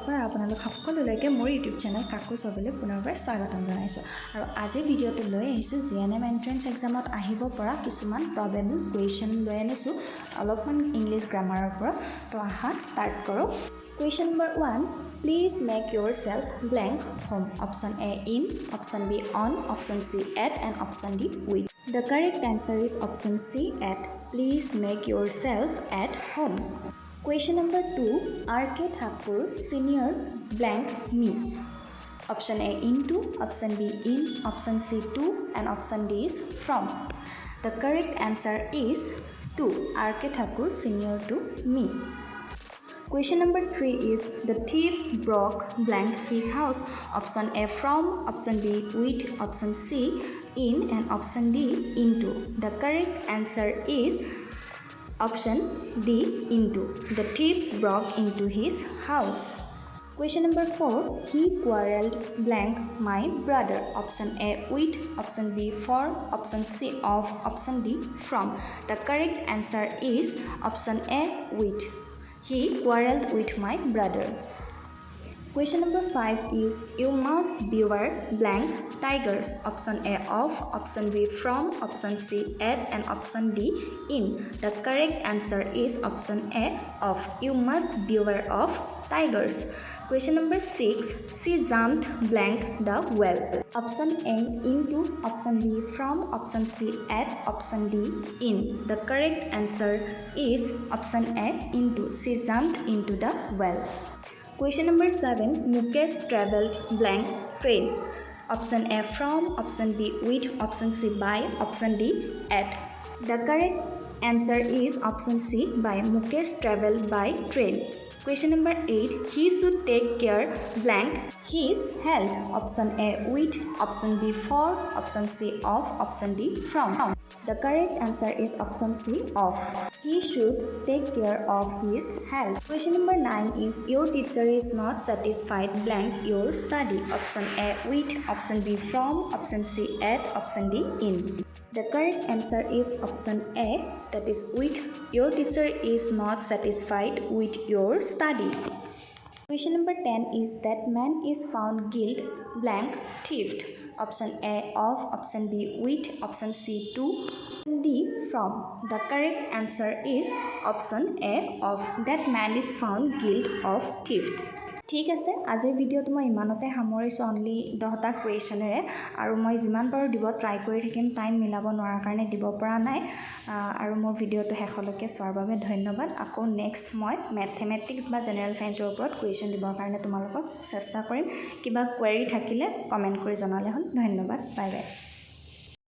পৰা আপোনালোক সকলোলৈকে মোৰ ইউটিউব চেনেল কাকু চবলৈ পুনৰবাৰ স্বাগতম জনাইছোঁ আৰু আজিৰ ভিডিঅ'টো লৈ আহিছোঁ GNM এন্ট্ৰেন্স এক্সামত আহিব পৰা কিছুমান প্ৰবেবল কুৱেশ্যন লৈ আনিছোঁ অলপমান ইংলিছ গ্ৰামাৰৰ পৰা তো আহা ষ্টাৰ্ট কৰোঁ Question number 1 Please make yourself blank home Option A in Option B on Option C at and Option D with The correct answer is Option C at Please make yourself at home Question number 2 R.K. Thakur Senior blank me Option A into Option B in Option C to and Option D is from The correct answer is 2 R.K. Thakur Senior to me Question number 3 is the thieves broke blank his house. Option A from, Option B with, Option C in and Option D into. The correct answer is Option D into. The thieves broke into his house. Question number 4 he quarreled blank my brother. Option A with, Option B for, Option C of, Option D from. The correct answer is Option A with. He quarreled with my brother. Question number 5 is you must beware blank tigers. Option A of, Option B from, Option C at and Option D in. The correct answer is Option A of. You must beware of tigers. Question number 6 she jumped blank the well. Option A into, Option B from, Option C at, Option D in. The correct answer is Option A into. She jumped into the well. Question number 7 Mukesh traveled blank train. Option A from, Option B with, Option C by, Option D at. The correct answer is Option C by Mukesh traveled by train. Question number 8 he should take care blank his health. Option A with, Option B for, Option C of, Option D from. The correct answer is Option C of. He should take care of his health. Question number 9 is your teacher is not satisfied blank your study. Option A with, Option B from, Option C at, Option D in. The correct answer is Option A that is with. Your teacher is not satisfied with your study. Question number 10 is that man is found guilty blank theft. Option A of, Option B with, Option C to, D from. The correct answer is Option A of. That man is found guilty of theft. ঠিক আছে আজিৰ ভিডিঅ'টো মই ইমানতে সামৰিছোঁ only 10টা কুৱেশ্যনেৰে আৰু মই যিমান পাৰোঁ দিব ট্ৰাই কৰি থাকিম টাইম মিলাব নোৱাৰাৰ কাৰণে দিব পৰা নাই আৰু মোৰ ভিডিঅ'টো শেষলৈকে চোৱাৰ বাবে ধন্যবাদ আকৌ নেক্সট মই মেথমেটিক্স বা জেনেৰেল সায়েন্সৰ ওপৰত কুৱেশ্যন দিবৰ কাৰণে তোমালোকক চেষ্টা কৰিম কিবা কোৱেৰি থাকিলে কমেণ্ট কৰি জনালে হ'ল ধন্যবাদ বাই বাই